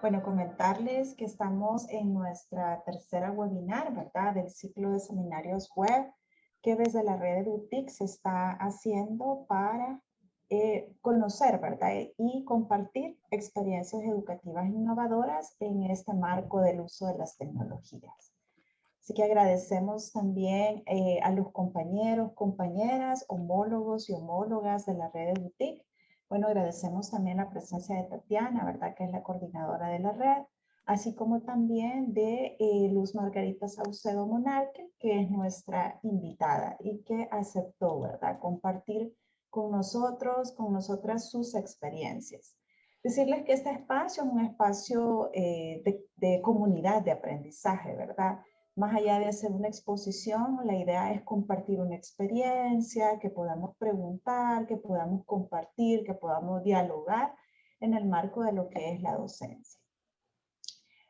Bueno, comentarles que estamos en nuestra tercera webinar, ¿verdad? Del ciclo de seminarios web que desde la red EduTIC se está haciendo para conocer, ¿verdad? Y compartir experiencias educativas innovadoras en este marco del uso de las tecnologías. Así que agradecemos también a los compañeros, compañeras, homólogos y homólogas de la red EduTIC. Bueno, agradecemos también la presencia de Tatiana, ¿verdad? Que es la coordinadora de la red, así como también de Luz Margarita Saucedo Monarque, que es nuestra invitada y que aceptó, ¿verdad? Compartir con nosotros, con nosotras sus experiencias. Decirles que este espacio es un espacio de comunidad de aprendizaje, ¿verdad? Más allá de hacer una exposición, la idea es compartir una experiencia, que podamos preguntar, que podamos compartir, que podamos dialogar en el marco de lo que es la docencia.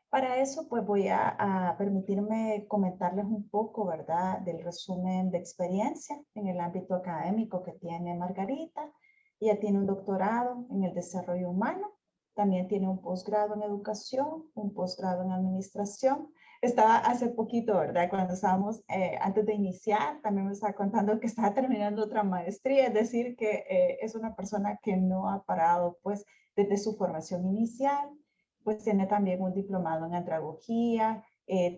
Para eso, pues voy a permitirme comentarles un poco, ¿verdad?, del resumen de experiencia en el ámbito académico que tiene Margarita. Ella tiene un doctorado en el desarrollo humano, también tiene un posgrado en educación, un posgrado en administración. Estaba hace poquito, ¿verdad?, cuando estábamos, antes de iniciar, también me estaba contando que estaba terminando otra maestría, es decir, que es una persona que no ha parado, pues, desde su formación inicial. Pues tiene también un diplomado en andragogía,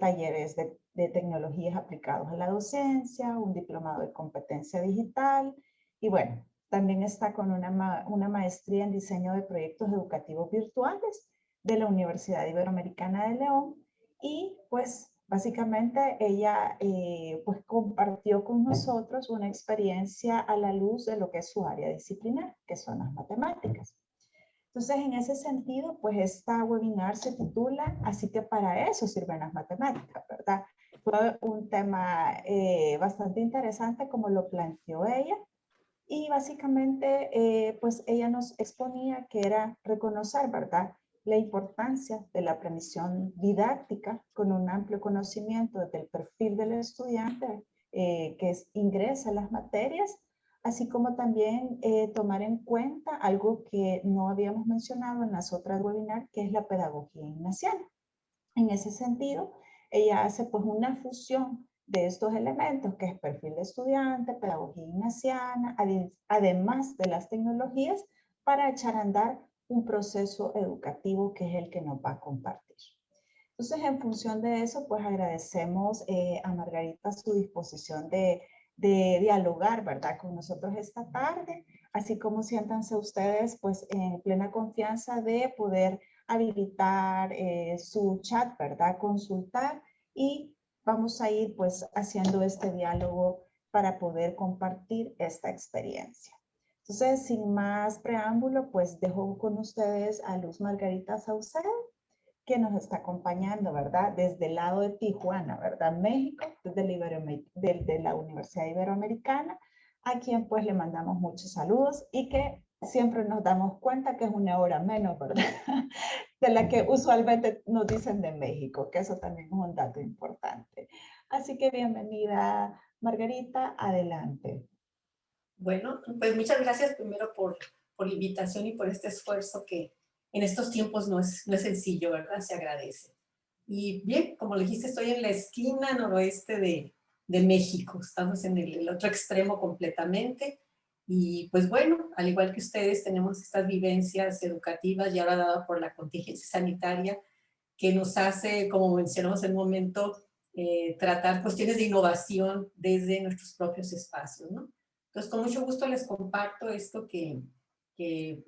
talleres de tecnologías aplicados a la docencia, un diplomado de competencia digital y bueno, también está con una maestría en diseño de proyectos educativos virtuales de la Universidad Iberoamericana de León y pues básicamente ella pues compartió con nosotros una experiencia a la luz de lo que es su área disciplinar, que son las matemáticas. Entonces, en ese sentido, pues esta webinar se titula Así que para eso sirven las matemáticas, ¿verdad? Fue un tema bastante interesante como lo planteó ella y básicamente, pues ella nos exponía que era reconocer, ¿verdad?, la importancia de la aprendizaje didáctica con un amplio conocimiento del perfil del estudiante ingresa a las materias, así como también tomar en cuenta algo que no habíamos mencionado en las otras webinars, que es la pedagogía ignaciana. En ese sentido, ella hace pues una fusión de estos elementos, que es perfil de estudiante, pedagogía ignaciana, además de las tecnologías, para echar a andar un proceso educativo que es el que nos va a compartir. Entonces, en función de eso, pues agradecemos a Margarita su disposición de dialogar, ¿verdad?, con nosotros esta tarde, así como siéntanse ustedes, pues, en plena confianza de poder habilitar su chat, ¿verdad?, consultar y vamos a ir, pues, haciendo este diálogo para poder compartir esta experiencia. Entonces, sin más preámbulo, pues, dejo con ustedes a Luz Margarita Saucedo, que nos está acompañando, ¿verdad? Desde el lado de Tijuana, ¿verdad? México, desde la Universidad Iberoamericana, a quien pues le mandamos muchos saludos y que siempre nos damos cuenta que es una hora menos, ¿verdad? De la que usualmente nos dicen de México, que eso también es un dato importante. Así que bienvenida, Margarita, adelante. Bueno, pues muchas gracias primero por la invitación y por este esfuerzo que en estos tiempos no es sencillo, ¿verdad? Se agradece. Y bien, como le dijiste, estoy en la esquina noroeste de México. Estamos en el otro extremo completamente. Y pues bueno, al igual que ustedes, tenemos estas vivencias educativas y ahora dado por la contingencia sanitaria que nos hace, como mencionamos en un momento, tratar cuestiones de innovación desde nuestros propios espacios, ¿no? Entonces, con mucho gusto les comparto esto que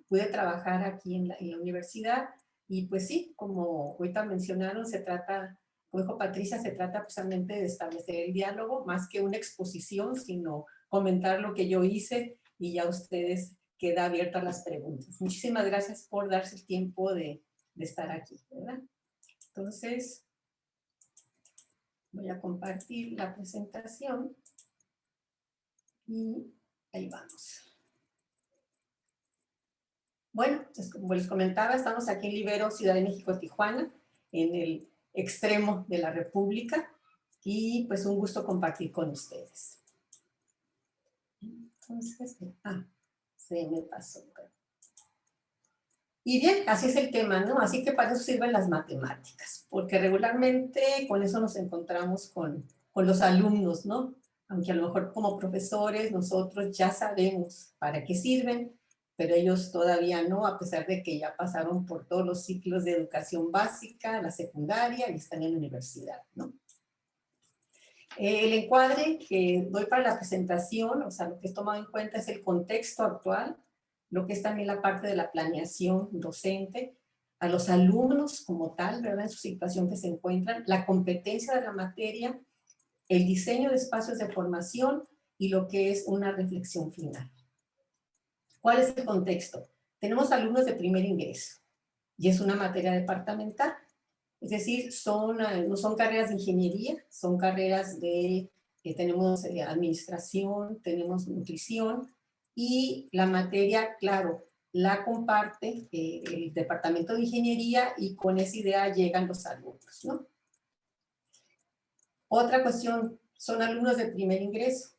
pude trabajar aquí en la universidad. Y pues sí, como ahorita mencionaron, se trata, como dijo Patricia, se trata precisamente de establecer el diálogo, más que una exposición, sino comentar lo que yo hice y ya ustedes queda abiertas las preguntas. Muchísimas gracias por darse el tiempo de estar aquí, ¿verdad? Entonces, voy a compartir la presentación y ahí vamos. Bueno, pues como les comentaba, estamos aquí en Libero, Ciudad de México, Tijuana, en el extremo de la República, y pues un gusto compartir con ustedes. Entonces, se me pasó. Y bien, así es el tema, ¿no? Así que para eso sirven las matemáticas, porque regularmente con eso nos encontramos con los alumnos, ¿no? Aunque a lo mejor como profesores nosotros ya sabemos para qué sirven, pero ellos todavía no, a pesar de que ya pasaron por todos los ciclos de educación básica, la secundaria y están en la universidad, ¿no? El encuadre que doy para la presentación, o sea, lo que he tomado en cuenta es el contexto actual, lo que es también la parte de la planeación docente, a los alumnos como tal, ¿verdad? En su situación que se encuentran, la competencia de la materia, el diseño de espacios de formación y lo que es una reflexión final. ¿Cuál es el contexto? Tenemos alumnos de primer ingreso y es una materia departamental. Es decir, no son carreras de ingeniería, son carreras de, tenemos administración, tenemos nutrición y la materia, claro, la comparte el departamento de ingeniería y con esa idea llegan los alumnos, ¿no? Otra cuestión, son alumnos de primer ingreso.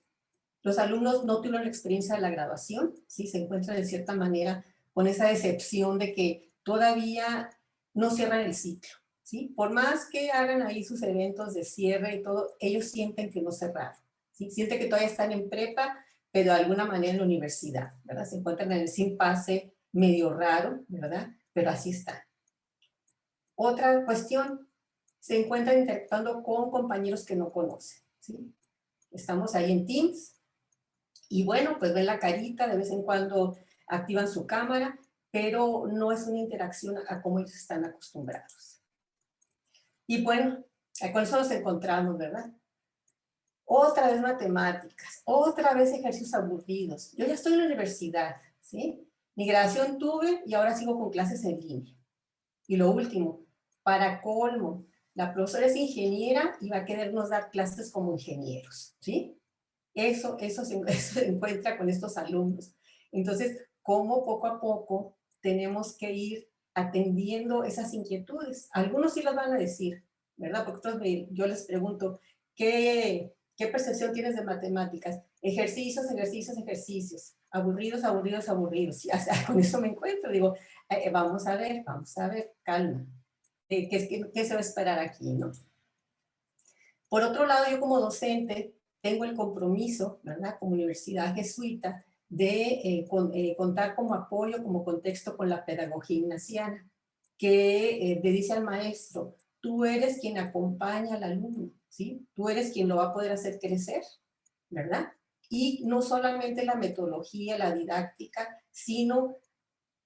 Los alumnos no tuvieron la experiencia de la graduación, ¿sí? Se encuentran de cierta manera con esa decepción de que todavía no cierran el ciclo, ¿sí? Por más que hagan ahí sus eventos de cierre y todo, ellos sienten que no cerraron, ¿sí? Sienten que todavía están en prepa, pero de alguna manera en la universidad, ¿verdad? Se encuentran en ese impasse medio raro, ¿verdad? Pero así están. Otra cuestión, se encuentran interactuando con compañeros que no conocen, ¿sí? Estamos ahí en Teams, y bueno, pues ven la carita, de vez en cuando activan su cámara, pero no es una interacción a cómo ellos están acostumbrados. Y bueno, con eso nos encontramos, ¿verdad? Otra vez matemáticas, otra vez ejercicios aburridos. Yo ya estoy en la universidad, ¿sí? Migración tuve y ahora sigo con clases en línea. Y lo último, para colmo, la profesora es ingeniera y va a querernos dar clases como ingenieros, ¿sí? Eso se encuentra con estos alumnos. Entonces, cómo poco a poco tenemos que ir atendiendo esas inquietudes. Algunos sí las van a decir, ¿verdad? Porque otros yo les pregunto, ¿qué percepción tienes de matemáticas? Ejercicios, ejercicios, ejercicios. Aburridos, aburridos, aburridos. Y, o sea, con eso me encuentro. Digo, vamos a ver, calma. ¿Qué se va a esperar aquí, no? Por otro lado, yo como docente tengo el compromiso, ¿verdad? Como universidad jesuita, de contar como apoyo, como contexto con la pedagogía ignaciana, que le dice al maestro, tú eres quien acompaña al alumno, ¿sí? Tú eres quien lo va a poder hacer crecer, ¿verdad? Y no solamente la metodología, la didáctica, sino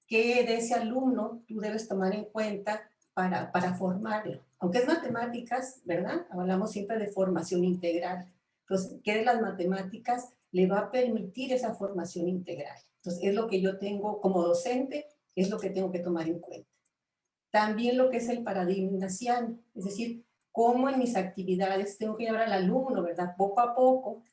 que de ese alumno tú debes tomar en cuenta para formarlo. Aunque es matemáticas, ¿verdad? Hablamos siempre de formación integral. Entonces, ¿qué de las matemáticas le va a permitir esa formación integral? Entonces, es lo que yo tengo como docente, es lo que tengo que tomar en cuenta. También lo que es el paradigma ignaciano, es decir, cómo en mis actividades tengo que llevar al alumno, ¿verdad? Poco a poco,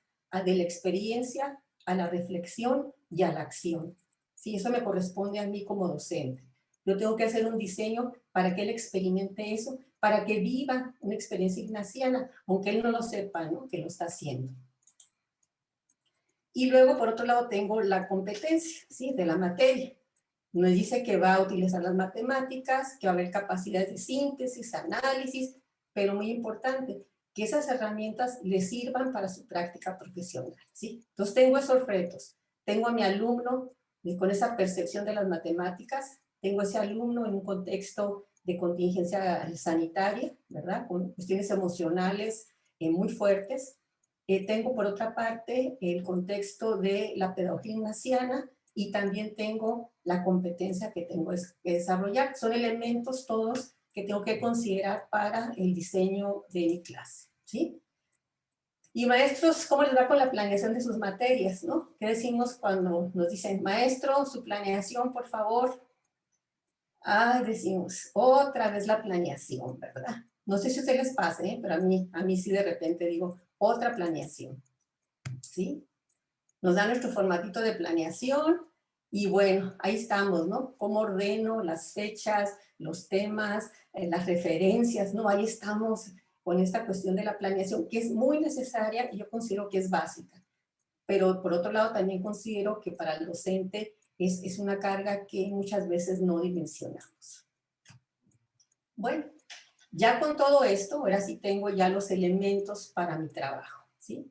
de la experiencia a la reflexión y a la acción. Sí, eso me corresponde a mí como docente. Yo tengo que hacer un diseño para que él experimente eso, para que viva una experiencia ignaciana, aunque él no lo sepa, ¿no? Que lo está haciendo. Y luego, por otro lado, tengo la competencia, ¿sí? De la materia. Nos dice que va a utilizar las matemáticas, que va a haber capacidades de síntesis, análisis, pero muy importante, que esas herramientas le sirvan para su práctica profesional, ¿sí? Entonces tengo esos retos. Tengo a mi alumno con esa percepción de las matemáticas, tengo ese alumno en un contexto de contingencia sanitaria, ¿verdad? Con cuestiones emocionales muy fuertes. Tengo por otra parte el contexto de la pedagogía ignaciana, y también tengo la competencia que tengo que desarrollar. Son elementos todos que tengo que considerar para el diseño de mi clase, ¿sí? Y maestros, ¿cómo les va con la planeación de sus materias, no? ¿Qué decimos cuando nos dicen, maestro, su planeación, por favor? Ay, decimos, otra vez la planeación, ¿verdad? No sé si a ustedes les pase, pero a mí sí de repente digo, otra planeación, ¿sí? Nos da nuestro formatito de planeación y bueno, ahí estamos, ¿no? Cómo ordeno las fechas, los temas, las referencias, ¿no? Ahí estamos con esta cuestión de la planeación, que es muy necesaria y yo considero que es básica. Pero por otro lado también considero que para el docente es una carga que muchas veces no dimensionamos. Bueno, ya con todo esto, ahora sí tengo ya los elementos para mi trabajo, ¿sí?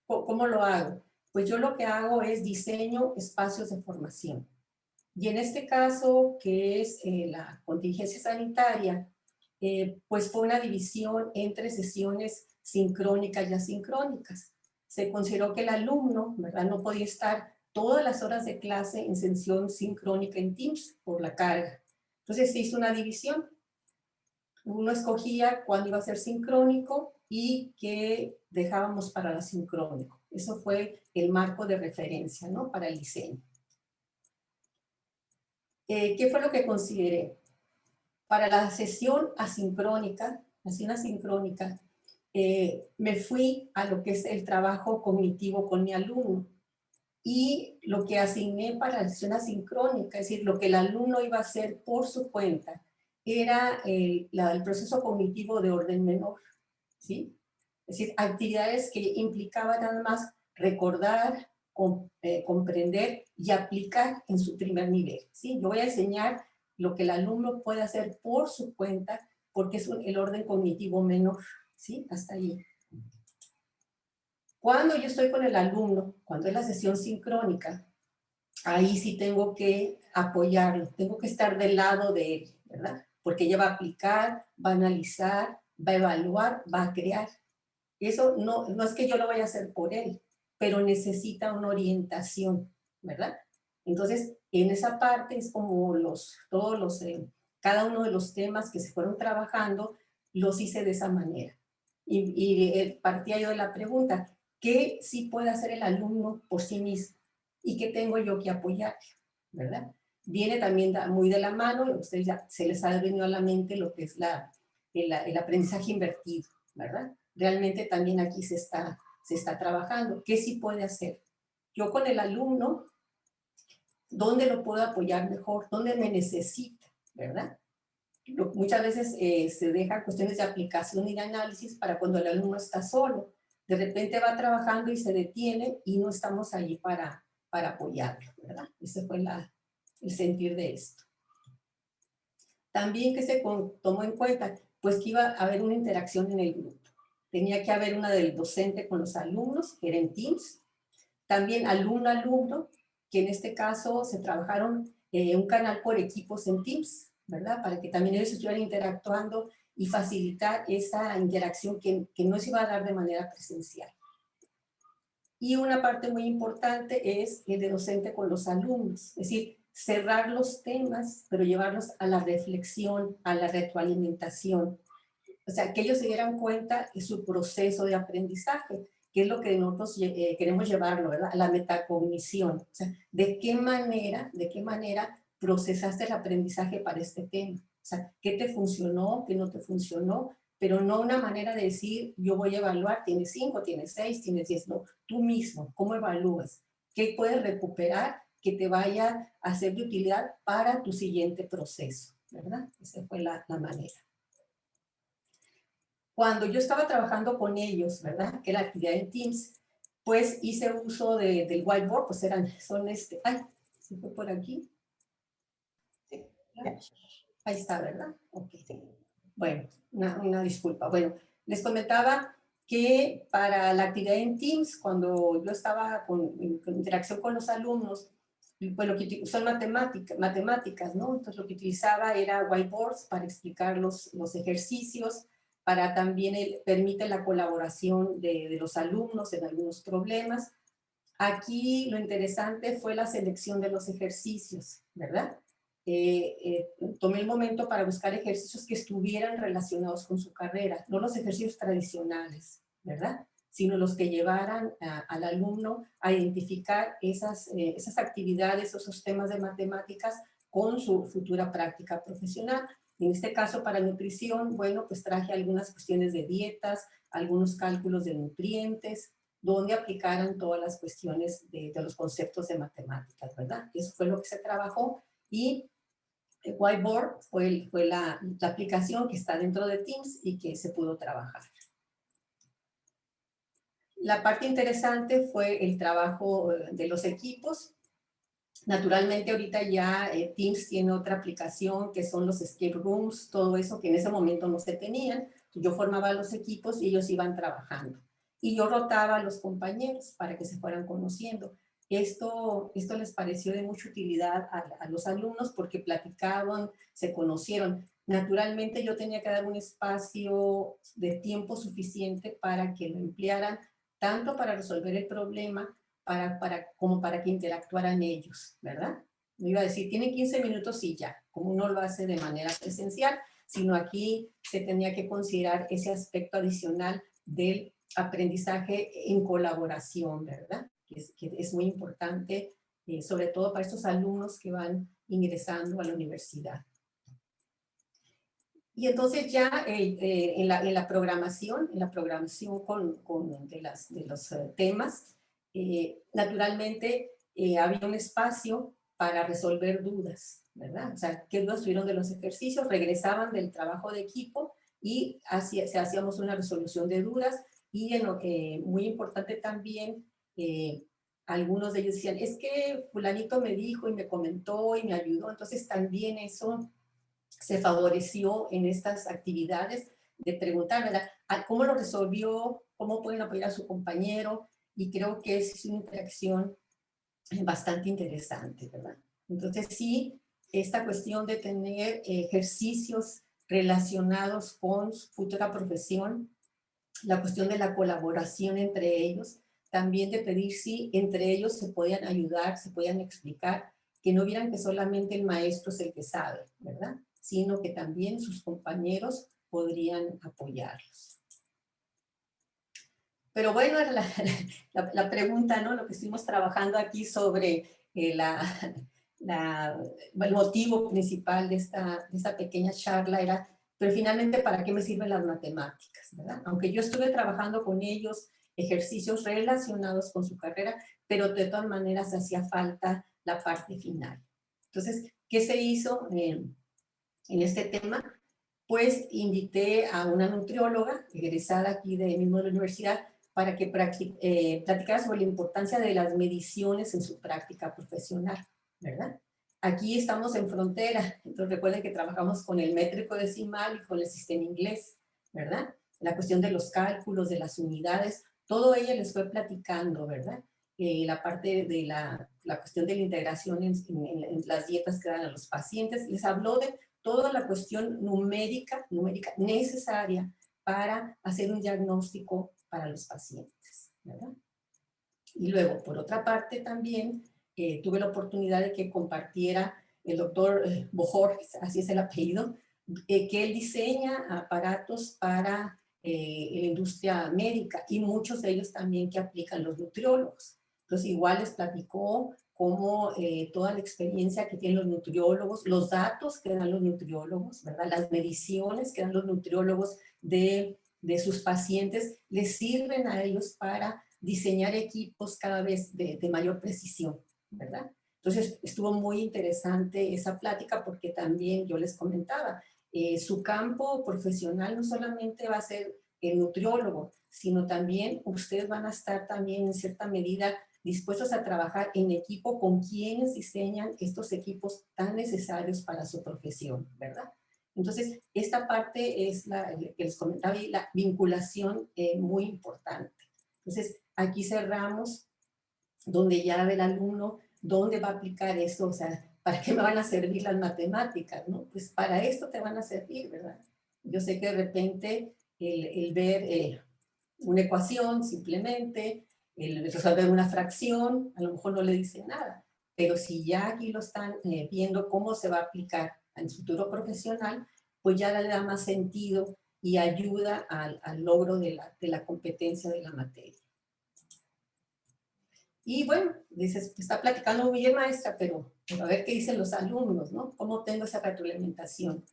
¿Cómo lo hago? Pues yo lo que hago es diseño espacios de formación. Y en este caso, que es la contingencia sanitaria, pues fue una división entre sesiones sincrónicas y asincrónicas. Se consideró que el alumno, ¿verdad?, no podía estar todas las horas de clase en sesión sincrónica en Teams por la carga. Entonces se hizo una división. Uno escogía cuándo iba a ser sincrónico y qué dejábamos para la sincrónico. Eso fue el marco de referencia, ¿no?, para el diseño. ¿Qué fue lo que consideré? Para la sesión asincrónica, me fui a lo que es el trabajo cognitivo con mi alumno. Y lo que asigné para la sesión asincrónica, es decir, lo que el alumno iba a hacer por su cuenta, era el proceso cognitivo de orden menor, ¿sí? Es decir, actividades que implicaban nada más recordar, comprender y aplicar en su primer nivel, ¿sí? Yo voy a enseñar lo que el alumno puede hacer por su cuenta, porque es el orden cognitivo menor, ¿sí? Hasta ahí. Cuando yo estoy con el alumno, cuando es la sesión sincrónica, ahí sí tengo que apoyarlo, tengo que estar del lado de él, ¿verdad? Porque ella va a aplicar, va a analizar, va a evaluar, va a crear. Eso no es que yo lo vaya a hacer por él, pero necesita una orientación, ¿verdad? Entonces, en esa parte es como cada uno de los temas que se fueron trabajando, los hice de esa manera. Y partía yo de la pregunta, ¿qué sí puede hacer el alumno por sí mismo? ¿Y qué tengo yo que apoyar? ¿Verdad? Viene también muy de la mano, a ustedes ya se les ha venido a la mente lo que es el aprendizaje invertido, ¿verdad? Realmente también aquí se está trabajando. ¿Qué sí puede hacer? Yo con el alumno, ¿dónde lo puedo apoyar mejor? ¿Dónde me necesita? ¿Verdad? Muchas veces se dejan cuestiones de aplicación y de análisis para cuando el alumno está solo. De repente va trabajando y se detiene y no estamos allí para apoyarlo, ¿verdad? Ese fue el sentir de esto. También que se tomó en cuenta, pues que iba a haber una interacción en el grupo. Tenía que haber una del docente con los alumnos, que era en Teams. También alumno-alumno, que en este caso se trabajaron un canal por equipos en Teams, ¿verdad? Para que también ellos estuvieran interactuando y facilitar esa interacción que no se iba a dar de manera presencial. Y una parte muy importante es el de docente con los alumnos, es decir, cerrar los temas, pero llevarlos a la reflexión, a la retroalimentación. O sea, que ellos se dieran cuenta de su proceso de aprendizaje, que es lo que nosotros queremos llevarlo, ¿verdad? A la metacognición. O sea, ¿de qué manera procesaste el aprendizaje para este tema? O sea, ¿qué te funcionó, qué no te funcionó? Pero no una manera de decir, yo voy a evaluar, tienes 5, tienes 6, tienes 10. No, tú mismo, ¿cómo evalúas? ¿Qué puedes recuperar que te vaya a ser de utilidad para tu siguiente proceso? ¿Verdad? Esa fue la manera. Cuando yo estaba trabajando con ellos, ¿verdad? Que la actividad en Teams, pues hice uso del whiteboard, pues ay, ¿se fue por aquí? Sí. Ahí está, ¿verdad? Ok. Bueno, una disculpa. Bueno, les comentaba que para la actividad en Teams, cuando yo estaba con interacción con los alumnos, pues lo que son matemáticas, ¿no? Entonces lo que utilizaba era whiteboards para explicar los ejercicios, para también permite la colaboración de los alumnos en algunos problemas. Aquí lo interesante fue la selección de los ejercicios, ¿verdad? Tomé el momento para buscar ejercicios que estuvieran relacionados con su carrera, no los ejercicios tradicionales, ¿verdad? Sino los que llevaran al alumno a identificar esas actividades, esos temas de matemáticas con su futura práctica profesional. En este caso, para nutrición, bueno, pues traje algunas cuestiones de dietas, algunos cálculos de nutrientes, donde aplicaran todas las cuestiones de los conceptos de matemáticas, ¿verdad? Eso fue lo que se trabajó y Whiteboard fue la aplicación que está dentro de Teams y que se pudo trabajar. La parte interesante fue el trabajo de los equipos. Naturalmente ahorita ya Teams tiene otra aplicación que son los escape rooms, todo eso que en ese momento no se tenían. Yo formaba los equipos y ellos iban trabajando. Y yo rotaba a los compañeros para que se fueran conociendo. Esto les pareció de mucha utilidad a los alumnos porque platicaban, se conocieron. Naturalmente yo tenía que dar un espacio de tiempo suficiente para que lo emplearan tanto para resolver el problema como para que interactuaran ellos, ¿verdad? Me iba a decir, tienen 15 minutos y ya, como uno lo hace de manera presencial, sino aquí se tenía que considerar ese aspecto adicional del aprendizaje en colaboración, ¿verdad? Que es muy importante, sobre todo para estos alumnos que van ingresando a la universidad. Y entonces ya en la programación de los temas, naturalmente había un espacio para resolver dudas, ¿verdad? O sea, qué dudas tuvieron de los ejercicios, regresaban del trabajo de equipo y hacíamos una resolución de dudas y en lo que muy importante también, algunos de ellos decían, es que fulanito me dijo y me comentó y me ayudó, entonces también eso se favoreció en estas actividades de preguntar, ¿verdad? ¿Cómo lo resolvió? ¿Cómo pueden apoyar a su compañero? Y creo que es una interacción bastante interesante, ¿verdad? Entonces sí, esta cuestión de tener ejercicios relacionados con su futura profesión, la cuestión de la colaboración entre ellos, también de pedir si entre ellos se podían ayudar, se podían explicar, que no vieran que solamente el maestro es el que sabe, ¿verdad? Sino que también sus compañeros podrían apoyarlos. Pero bueno, era la pregunta, ¿no? Lo que estuvimos trabajando aquí sobre el motivo principal de esta pequeña charla era, pero finalmente, ¿para qué me sirven las matemáticas? ¿Verdad? Aunque yo estuve trabajando con ellos ejercicios relacionados con su carrera, pero de todas maneras hacía falta la parte final. Entonces, ¿qué se hizo en este tema? Pues invité a una nutrióloga egresada aquí de mismo de la universidad para que platicara sobre la importancia de las mediciones en su práctica profesional, ¿verdad? Aquí estamos en frontera, entonces recuerden que trabajamos con el métrico decimal y con el sistema inglés, ¿verdad? La cuestión de los cálculos, de las unidades, todo ella les fue platicando, ¿verdad? La parte de la cuestión de la integración en las dietas que dan a los pacientes, les habló de toda la cuestión numérica necesaria para hacer un diagnóstico para los pacientes, ¿verdad? Y luego, por otra parte, también tuve la oportunidad de que compartiera el doctor Bojorges, así es el apellido, que él diseña aparatos para la industria médica y muchos de ellos también que aplican los nutriólogos. Entonces, igual les platicó cómo toda la experiencia que tienen los nutriólogos, los datos que dan los nutriólogos, ¿verdad? Las mediciones que dan los nutriólogos de sus pacientes, les sirven a ellos para diseñar equipos cada vez de mayor precisión, ¿verdad? Entonces, estuvo muy interesante esa plática porque también yo les comentaba, su campo profesional no solamente va a ser el nutriólogo, sino también ustedes van a estar también en cierta medida dispuestos a trabajar en equipo con quienes diseñan estos equipos tan necesarios para su profesión, ¿verdad? Entonces, esta parte es la que les comentaba y la vinculación muy importante. Entonces, aquí cerramos donde ya ve el alumno dónde va a aplicar eso, o sea, ¿para qué me van a servir las matemáticas? ¿No? Pues para esto te van a servir, ¿verdad? Yo sé que de repente el ver una ecuación simplemente, el resolver una fracción, a lo mejor no le dice nada, pero si ya aquí lo están viendo cómo se va a aplicar en su futuro profesional, pues ya le da más sentido y ayuda al logro de la competencia de la materia. Y bueno, dices, está platicando muy bien maestra, pero a ver qué dicen los alumnos, ¿no? ¿Cómo tengo esa retroalimentación?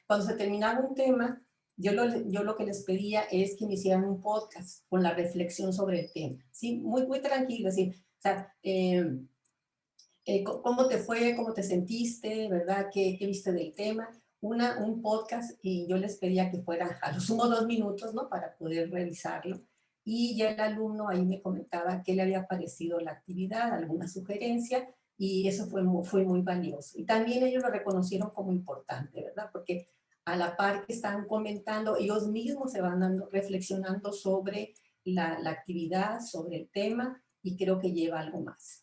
Cuando se terminaba un tema, yo lo que les pedía es que me hicieran un podcast con la reflexión sobre el tema, ¿sí? Muy, muy tranquilo, así, o sea, ¿cómo te fue? ¿Cómo te sentiste? ¿Verdad? ¿Qué viste del tema? Un podcast y yo les pedía que fuera a lo sumo 2 minutos, ¿no? Para poder revisarlo. y ya el alumno ahí me comentaba qué le había parecido la actividad, alguna sugerencia, y eso fue muy valioso. Y también ellos lo reconocieron como importante, ¿verdad? Porque a la par que están comentando, ellos mismos se van reflexionando sobre la actividad, sobre el tema, y creo que lleva algo más.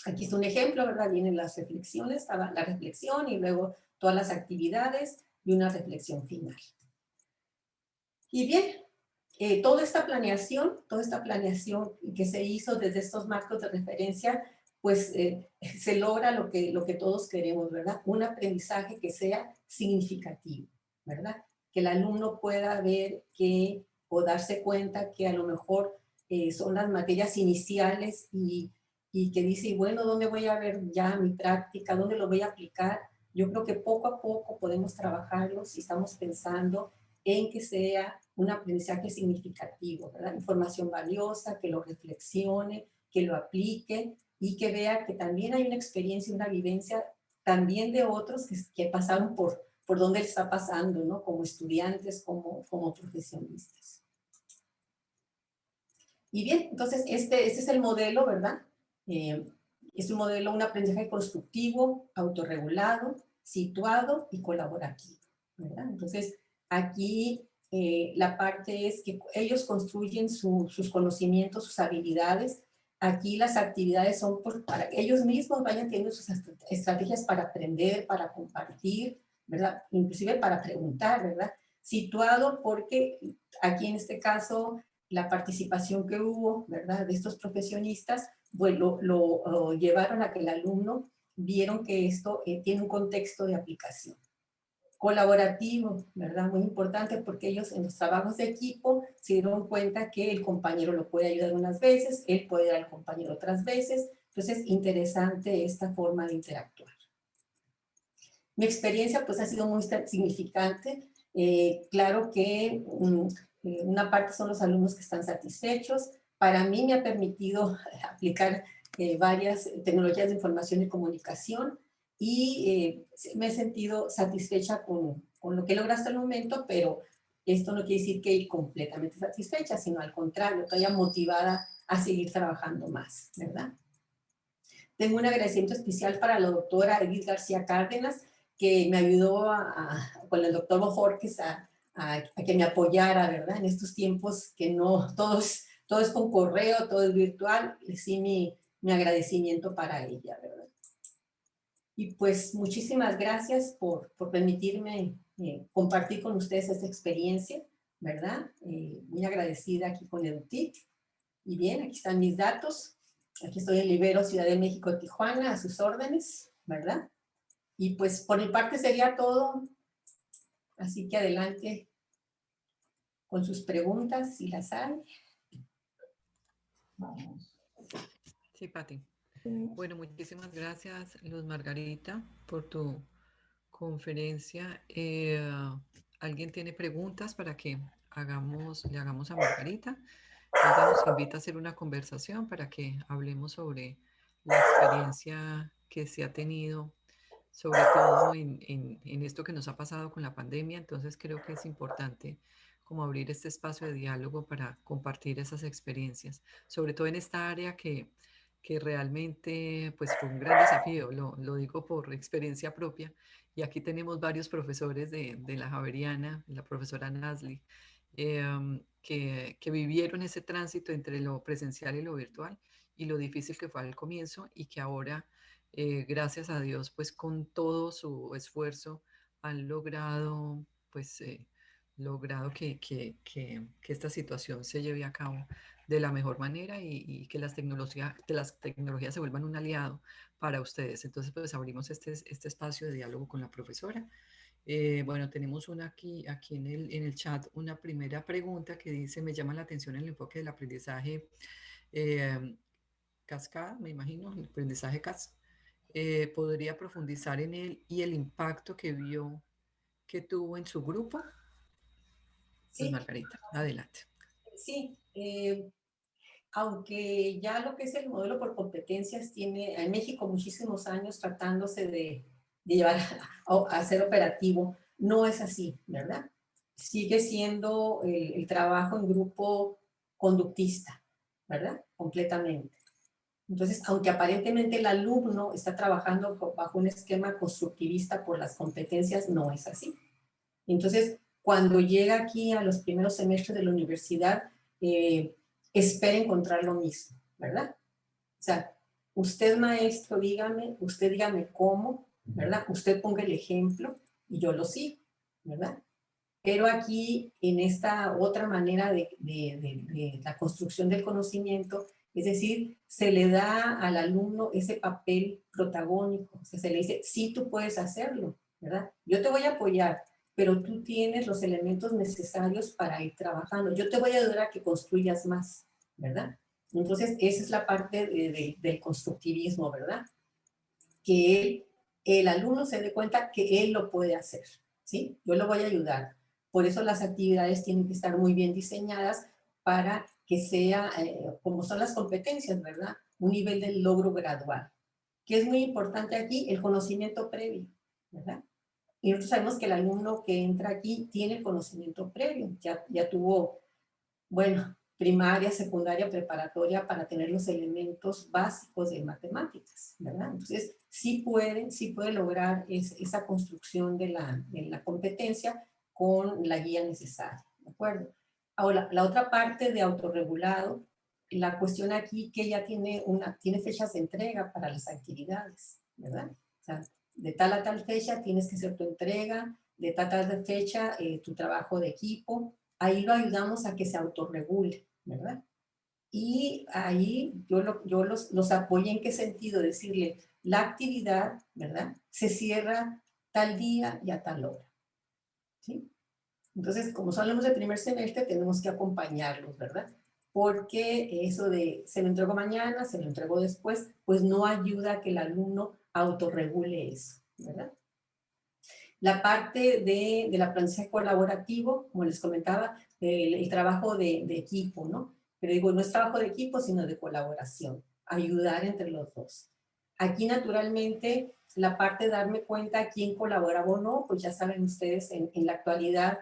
Aquí está un ejemplo, ¿verdad? Vienen las reflexiones, estaba la reflexión y luego todas las actividades y una reflexión final. Y bien, toda esta planeación que se hizo desde estos marcos de referencia, pues se logra lo que todos queremos, ¿verdad? Un aprendizaje que sea significativo, ¿verdad? Que el alumno pueda ver o darse cuenta que a lo mejor son las materias iniciales y que dice, bueno, ¿dónde voy a ver ya mi práctica? ¿Dónde lo voy a aplicar? Yo creo que poco a poco podemos trabajarlo si estamos pensando en que sea un aprendizaje significativo, ¿verdad? Información valiosa, que lo reflexione, que lo aplique y que vea que también hay una experiencia, una vivencia también de otros que pasaron por donde él está pasando, ¿no? Como estudiantes, como profesionistas. Y bien, entonces este es el modelo, ¿verdad? Es un modelo, un aprendizaje constructivo, autorregulado, situado y colaborativo, ¿verdad? Entonces, aquí la parte es que ellos construyen sus conocimientos, sus habilidades. Aquí las actividades son para que ellos mismos vayan teniendo sus estrategias para aprender, para compartir, ¿verdad? Inclusive para preguntar, ¿verdad? Situado porque aquí en este caso la participación que hubo, ¿verdad? De estos profesionistas, pues lo llevaron a que el alumno vieron que esto tiene un contexto de aplicación. Colaborativo, ¿verdad? Muy importante porque ellos en los trabajos de equipo se dieron cuenta que el compañero lo puede ayudar unas veces, él puede ayudar al compañero otras veces. Entonces, interesante esta forma de interactuar. Mi experiencia pues ha sido muy significante. Claro que una parte son los alumnos que están satisfechos. Para mí me ha permitido aplicar varias tecnologías de información y comunicación y me he sentido satisfecha con lo que he logrado hasta el momento, pero esto no quiere decir que ir completamente satisfecha, sino al contrario, todavía motivada a seguir trabajando más, ¿verdad? Tengo un agradecimiento especial para la doctora Edith García Cárdenas, que me ayudó con el doctor Bojorquez a que me apoyara, ¿verdad? En estos tiempos que no, todo es con correo, todo es virtual, sí mi agradecimiento para ella, ¿verdad? Y pues muchísimas gracias por permitirme compartir con ustedes esta experiencia, ¿verdad? Muy agradecida aquí con EduTIC. Y bien, aquí están mis datos. Aquí estoy en Libero, Ciudad de México, Tijuana, a sus órdenes, ¿verdad? Y pues por mi parte sería todo. Así que adelante con sus preguntas, si las hay. Vamos. Sí, Pati. Sí. Bueno, muchísimas gracias, Luz Margarita, por tu conferencia. ¿Alguien tiene preguntas para que le hagamos a Margarita? Ella nos invita a hacer una conversación para que hablemos sobre la experiencia que se ha tenido, sobre todo en esto que nos ha pasado con la pandemia. Entonces creo que es importante como abrir este espacio de diálogo para compartir esas experiencias, sobre todo en esta área que realmente pues fue un gran desafío, lo digo por experiencia propia, y aquí tenemos varios profesores de la Javeriana, la profesora Nasli, que vivieron ese tránsito entre lo presencial y lo virtual y lo difícil que fue al comienzo y que ahora, gracias a Dios, pues con todo su esfuerzo han logrado, pues, logrado que esta situación se lleve a cabo de la mejor manera y que las tecnologías se vuelvan un aliado para ustedes. Entonces, pues abrimos este espacio de diálogo con la profesora. Bueno, tenemos aquí en el chat una primera pregunta que dice, me llama la atención el enfoque del aprendizaje cascada, me imagino, el aprendizaje CAS. ¿Podría profundizar en él y el impacto que vio que tuvo en su grupo? Pues Sí, Margarita, adelante. sí. Aunque ya lo que es el modelo por competencias tiene en México muchísimos años tratándose de llevar a ser operativo, no es así, ¿verdad? Sigue siendo el trabajo en grupo conductista, ¿verdad? Completamente. Entonces, aunque aparentemente el alumno está trabajando bajo un esquema constructivista por las competencias, no es así. Entonces, cuando llega aquí a los primeros semestres de la universidad, espera encontrar lo mismo, ¿verdad? O sea, usted maestro, usted dígame cómo, ¿verdad? Usted ponga el ejemplo y yo lo sigo, ¿verdad? Pero aquí, en esta otra manera de la construcción del conocimiento, es decir, se le da al alumno ese papel protagónico, o sea, se le dice, sí, tú puedes hacerlo, ¿verdad? Yo te voy a apoyar, pero tú tienes los elementos necesarios para ir trabajando. Yo te voy a ayudar a que construyas más, ¿verdad? Entonces, esa es la parte del constructivismo, ¿verdad? Que el alumno se dé cuenta que él lo puede hacer, ¿sí? Yo lo voy a ayudar. Por eso las actividades tienen que estar muy bien diseñadas para que sea, como son las competencias, ¿verdad? Un nivel de logro gradual. ¿Qué es muy importante aquí? El conocimiento previo, ¿verdad? Y nosotros sabemos que el alumno que entra aquí tiene conocimiento previo, ya tuvo, bueno, primaria, secundaria, preparatoria para tener los elementos básicos de matemáticas, ¿verdad? Entonces, sí puede lograr esa construcción de la competencia con la guía necesaria, ¿de acuerdo? Ahora, la otra parte de autorregulado, la cuestión aquí que ya tiene fechas de entrega para las actividades, ¿verdad? O sea, de tal a tal fecha tienes que hacer tu entrega, de tal a tal fecha tu trabajo de equipo. Ahí lo ayudamos a que se autorregule, ¿verdad? Y ahí yo los apoyo en qué sentido, decirle, la actividad, ¿verdad? Se cierra tal día y a tal hora, ¿sí? Entonces, como son alumnos de primer semestre, tenemos que acompañarlos, ¿verdad? Porque eso de se lo entrego mañana, se lo entrego después, pues no ayuda a que el alumno autorregule eso, ¿verdad? La parte del aprendizaje colaborativo, como les comentaba, el trabajo de equipo, ¿no? Pero digo, no es trabajo de equipo, sino de colaboración, ayudar entre los dos. Aquí, naturalmente, la parte de darme cuenta quién colaboraba o no, pues ya saben ustedes, en la actualidad,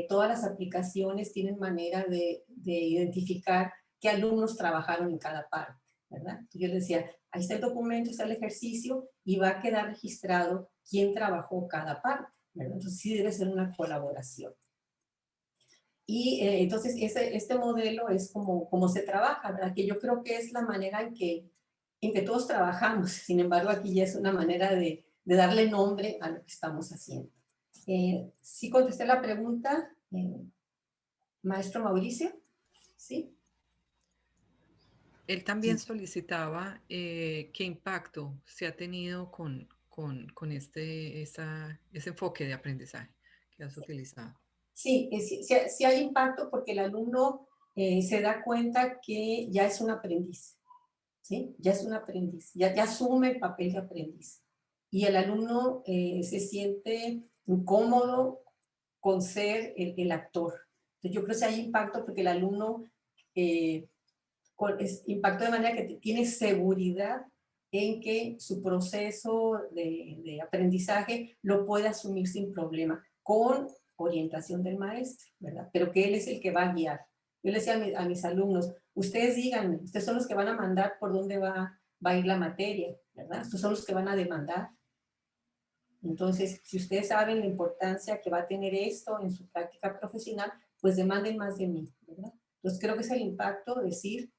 todas las aplicaciones tienen manera de identificar qué alumnos trabajaron en cada parte, ¿verdad? Yo les decía, ahí está el documento, está el ejercicio y va a quedar registrado quién trabajó cada parte, ¿verdad? Entonces sí debe ser una colaboración. Y entonces este modelo es como se trabaja, ¿verdad? Que yo creo que es la manera en que todos trabajamos. Sin embargo, aquí ya es una manera de darle nombre a lo que estamos haciendo. ¿Sí contesté la pregunta, maestro Mauricio? ¿Sí? Él también solicitaba qué impacto se ha tenido con ese enfoque de aprendizaje que has utilizado. Sí, sí hay impacto porque el alumno se da cuenta que ya es un aprendiz, ¿sí? Ya es un aprendiz, ya asume el papel de aprendiz. Y el alumno se siente incómodo con ser el actor. Entonces yo creo que sí hay impacto porque el alumno impacto de manera que tiene seguridad en que su proceso de aprendizaje lo puede asumir sin problema, con orientación del maestro, ¿verdad? Pero que él es el que va a guiar. Yo le decía a mis alumnos, ustedes díganme, ustedes son los que van a mandar por dónde va a ir la materia, ¿verdad? Estos son los que van a demandar. Entonces, si ustedes saben la importancia que va a tener esto en su práctica profesional, pues demanden más de mí, ¿verdad? Entonces, creo que es el impacto, decir,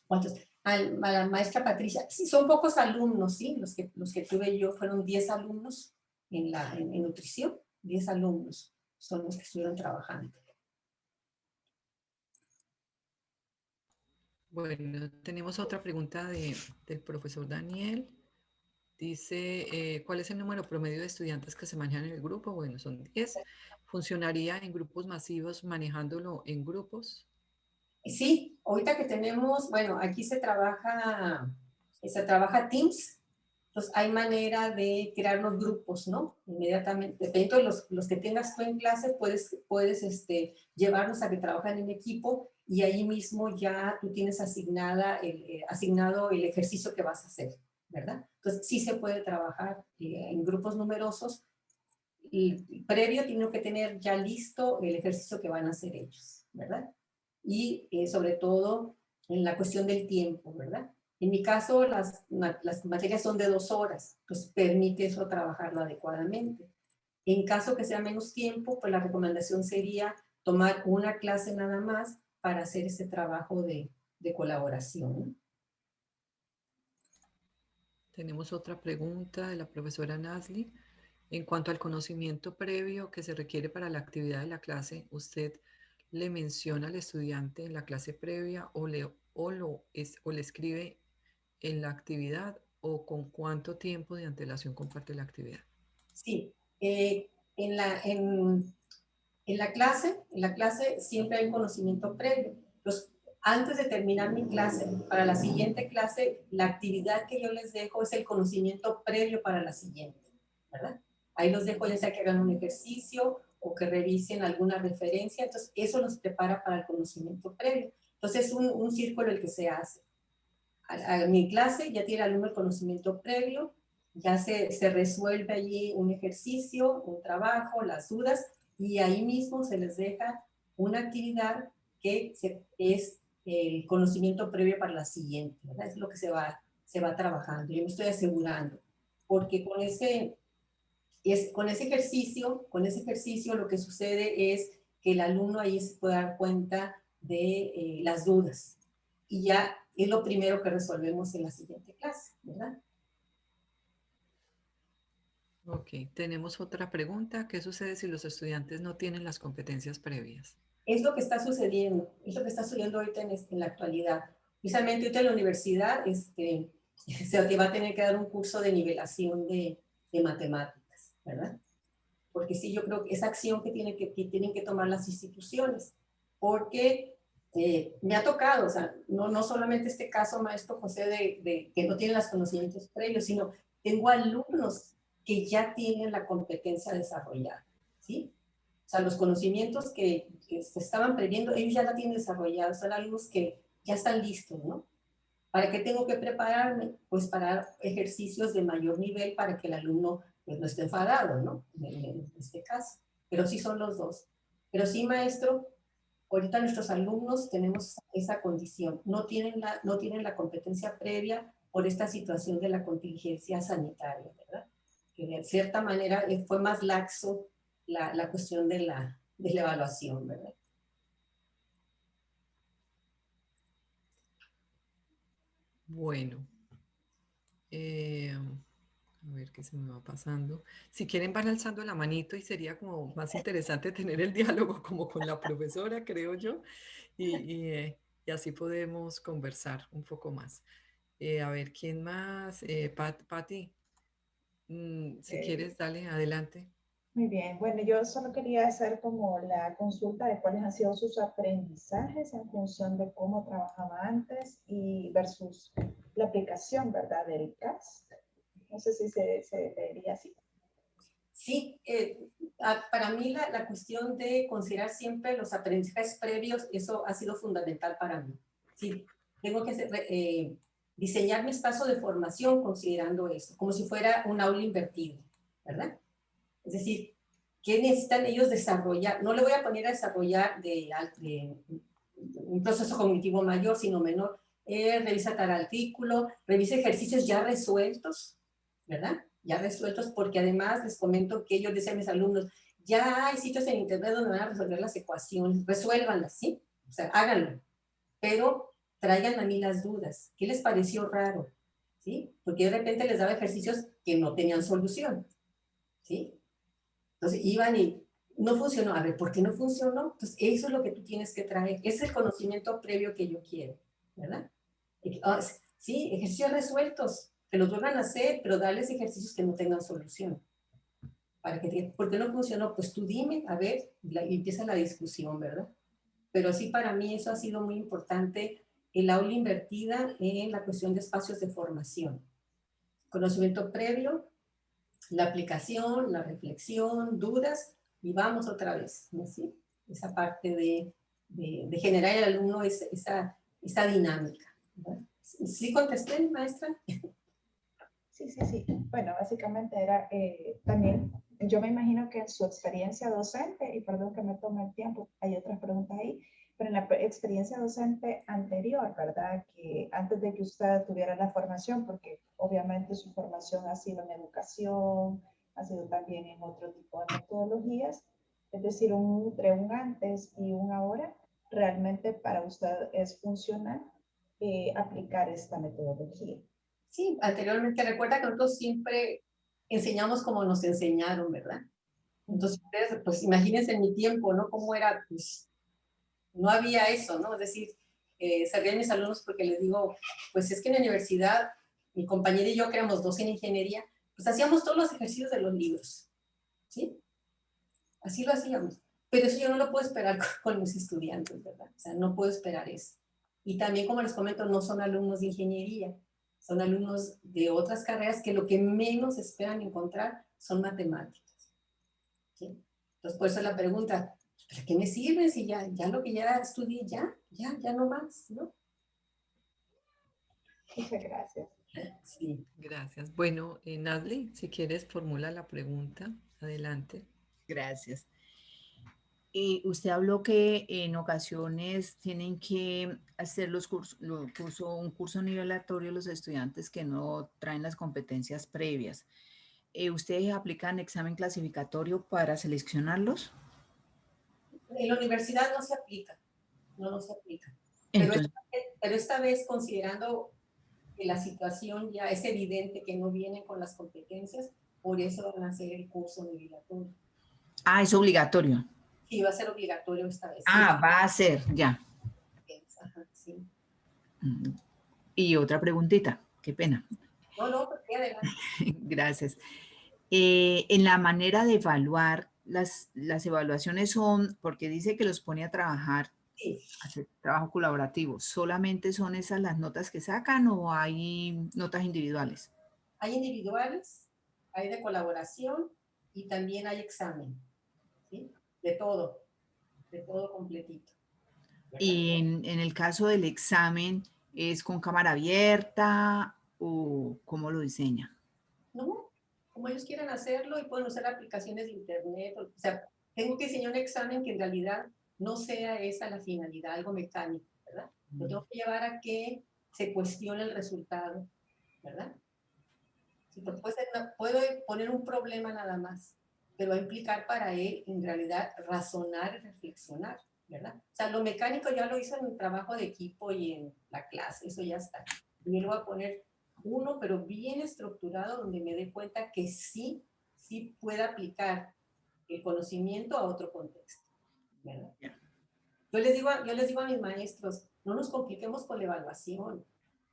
¿cuántos? A la maestra Patricia, sí, son pocos alumnos, ¿sí? Los que tuve yo fueron 10 alumnos en nutrición, 10 alumnos son los que estuvieron trabajando. Bueno, tenemos otra pregunta del profesor Daniel. Dice, ¿cuál es el número promedio de estudiantes que se manejan en el grupo? Bueno, son 10. ¿Funcionaría en grupos masivos manejándolo en grupos? Sí, ahorita que tenemos, bueno, aquí se trabaja Teams, entonces hay manera de crear los grupos, ¿no? Inmediatamente, dependiendo de los que tengas tú en clase, puedes llevarlos a que trabajen en equipo y ahí mismo ya tú tienes asignado el ejercicio que vas a hacer, ¿verdad? Entonces sí se puede trabajar en grupos numerosos y previo tiene que tener ya listo el ejercicio que van a hacer ellos, ¿verdad? y sobre todo en la cuestión del tiempo, ¿verdad? En mi caso, las materias son de 2 horas, pues permite eso trabajarlo adecuadamente. En caso que sea menos tiempo, pues la recomendación sería tomar una clase nada más para hacer ese trabajo de colaboración. Tenemos otra pregunta de la profesora Nasli. En cuanto al conocimiento previo que se requiere para la actividad de la clase, ¿usted le menciona al estudiante en la clase previa o le escribe en la actividad o con cuánto tiempo de antelación comparte la actividad? Sí, en la clase siempre hay conocimiento previo. Entonces, antes de terminar mi clase, para la siguiente clase, la actividad que yo les dejo es el conocimiento previo para la siguiente, ¿verdad? Ahí los dejo ya sea que hagan un ejercicio o que revisen alguna referencia. Entonces, eso los prepara para el conocimiento previo. Entonces, es un círculo el que se hace. A mi clase ya tiene el alumno el conocimiento previo, ya se resuelve allí un ejercicio, un trabajo, las dudas, y ahí mismo se les deja una actividad que es el conocimiento previo para la siguiente, ¿verdad? Es lo que se va trabajando. Yo me estoy asegurando, porque con ese ejercicio lo que sucede es que el alumno ahí se puede dar cuenta de las dudas, y ya es lo primero que resolvemos en la siguiente clase, ¿verdad? Ok, tenemos otra pregunta. ¿Qué sucede si los estudiantes no tienen las competencias previas? Es lo que está sucediendo, ahorita en la actualidad. Precisamente ahorita en la universidad se te va a tener que dar un curso de nivelación de matemáticas, ¿verdad? Porque sí, yo creo que esa acción que tienen que tomar las instituciones, porque me ha tocado, o sea, no solamente este caso, maestro José, de que no tienen los conocimientos previos, sino tengo alumnos que ya tienen la competencia desarrollada, ¿sí? O sea, los conocimientos que se estaban previendo, ellos ya la tienen desarrollada, son alumnos que ya están listos, ¿no? ¿Para qué tengo que prepararme? Pues para ejercicios de mayor nivel para que el alumno pues, no esté enfadado, ¿no? En este caso. Pero sí son los dos. Pero sí, maestro, ahorita nuestros alumnos tenemos esa condición. No tienen la competencia previa por esta situación de la contingencia sanitaria, ¿verdad? Que de cierta manera fue más laxo la cuestión de la evaluación, ¿verdad? Bueno, a ver qué se me va pasando. Si quieren van alzando la manito y sería como más interesante tener el diálogo como con la profesora, creo yo, y así podemos conversar un poco más. A ver, ¿quién más? Patti, si Eh, quieres, dale, adelante. Muy bien, bueno, yo solo quería hacer como la consulta de cuáles han sido sus aprendizajes en función de cómo trabajaba antes y versus la aplicación, ¿verdad? Del CAST. No sé si se vería así. Sí, para mí la cuestión de considerar siempre los aprendizajes previos, eso ha sido fundamental para mí. Sí, tengo que diseñar mi espacio de formación considerando eso, como si fuera un aula invertido, ¿verdad? Es decir, ¿qué necesitan ellos desarrollar? No le voy a poner a desarrollar de un proceso cognitivo mayor, sino menor. Revisa tal artículo, revisa ejercicios ya resueltos, ¿verdad? Ya resueltos, porque además les comento que yo decía a mis alumnos, ya hay sitios en internet donde van a resolver las ecuaciones, resuélvanlas, ¿sí? O sea, háganlo, pero traigan a mí las dudas. ¿Qué les pareció raro? ¿Sí? Porque de repente les daba ejercicios que no tenían solución, ¿sí? Entonces iban y no funcionó. A ver, ¿por qué no funcionó? Entonces eso es lo que tú tienes que traer. Es el conocimiento previo que yo quiero, ¿verdad? Sí, ejercicios resueltos, que los vuelvan a hacer, pero darles ejercicios que no tengan solución. ¿Por qué no funcionó? Pues tú dime, a ver, y empieza la discusión, ¿verdad? Pero sí, para mí eso ha sido muy importante, el aula invertida en la cuestión de espacios de formación. Conocimiento previo, la aplicación, la reflexión, dudas, y vamos otra vez, ¿no? ¿Sí? Esa parte de generar en el alumno esa dinámica, ¿verdad? ¿Sí contesté, maestra? Sí, sí, sí. Bueno, básicamente era también, yo me imagino que en su experiencia docente, y perdón que me tome el tiempo, hay otras preguntas ahí, Pero en la experiencia docente anterior, ¿verdad? Que antes de que usted tuviera la formación, porque obviamente su formación ha sido en educación, ha sido también en otro tipo de metodologías, es decir, entre un antes y un ahora, realmente para usted es funcional aplicar esta metodología. Sí, anteriormente recuerda que nosotros siempre enseñamos como nos enseñaron, ¿verdad? Entonces, ustedes, pues imagínense en mi tiempo, ¿no? Cómo era, pues, no había eso, ¿no? Es decir, se ríen mis alumnos porque les digo, pues es que en la universidad, mi compañera y yo, que éramos dos en ingeniería, pues hacíamos todos los ejercicios de los libros, ¿sí? Así lo hacíamos. Pero eso yo no lo puedo esperar con mis estudiantes, ¿verdad? O sea, no puedo esperar eso. Y también, como les comento, no son alumnos de ingeniería, son alumnos de otras carreras que lo que menos esperan encontrar son matemáticas, ¿sí? Entonces, por eso la pregunta, ¿para qué me sirve si ya lo que ya estudié, ya no más, ¿no? Muchas gracias. Sí. Gracias. Bueno, Nazli, si quieres, formula la pregunta. Adelante. Gracias. Usted habló que en ocasiones tienen que hacer un curso nivelatorio los estudiantes que no traen las competencias previas. ¿Ustedes aplican examen clasificatorio para seleccionarlos? En la universidad no se aplica, no se aplica. Entonces, Pero esta vez, considerando que la situación ya es evidente que no vienen con las competencias, por eso van a hacer el curso nivelatorio. es obligatorio. Sí, va a ser obligatorio esta vez. Va a ser, ya. Ajá, sí. Y otra preguntita, qué pena. No, porque adelante. Gracias. En la manera de evaluar, las evaluaciones son, porque dice que los pone a trabajar, Sí. hacer trabajo colaborativo. ¿Solamente son esas las notas que sacan o hay notas individuales? Hay individuales, hay de colaboración y también hay examen, ¿sí? De todo completito. ¿Verdad? Y en el caso del examen, ¿es con cámara abierta o cómo lo diseña? No, como ellos quieran hacerlo y pueden usar aplicaciones de internet, o sea, tengo que diseñar un examen que en realidad no sea esa la finalidad, algo mecánico, ¿verdad? Lo tengo que llevar a que se cuestione el resultado, ¿verdad? Sí, porque puedo poner un problema nada más, pero va a implicar para él en realidad razonar y reflexionar, ¿verdad? O sea, lo mecánico ya lo hizo en el trabajo de equipo y en la clase, eso ya está. Y él va a poner uno, pero bien estructurado, donde me dé cuenta que sí puede aplicar el conocimiento a otro contexto, ¿verdad? Yo les digo a mis maestros, no nos compliquemos con la evaluación,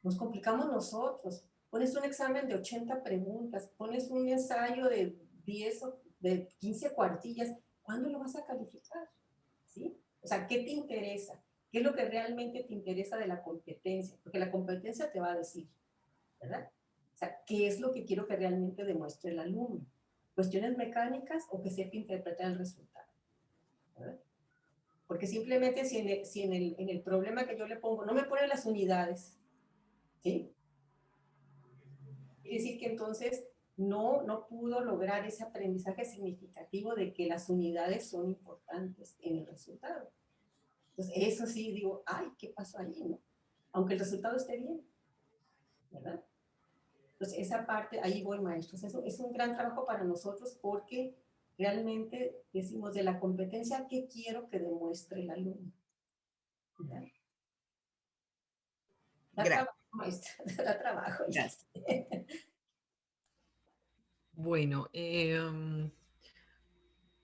nos complicamos nosotros. Pones un examen de 80 preguntas, pones un ensayo de 10 o de 15 cuartillas, ¿cuándo lo vas a calificar? ¿Sí? O sea, ¿qué te interesa? ¿Qué es lo que realmente te interesa de la competencia? Porque la competencia te va a decir, ¿verdad? O sea, ¿qué es lo que quiero que realmente demuestre el alumno? ¿Cuestiones mecánicas o que sepa interpretar el resultado? ¿Verdad? Porque simplemente si en el problema que yo le pongo no me pone las unidades, ¿sí? Quiere decir que entonces no pudo lograr ese aprendizaje significativo de que las unidades son importantes en el resultado. Entonces, eso sí, digo, ay, ¿qué pasó allí, no? Aunque el resultado esté bien, ¿verdad? Entonces, esa parte, ahí voy, maestros. Eso es un gran trabajo para nosotros porque realmente decimos de la competencia, ¿qué quiero que demuestre el alumno? ¿Verdad? Da trabajo, maestra, da trabajo. Gracias. Bueno,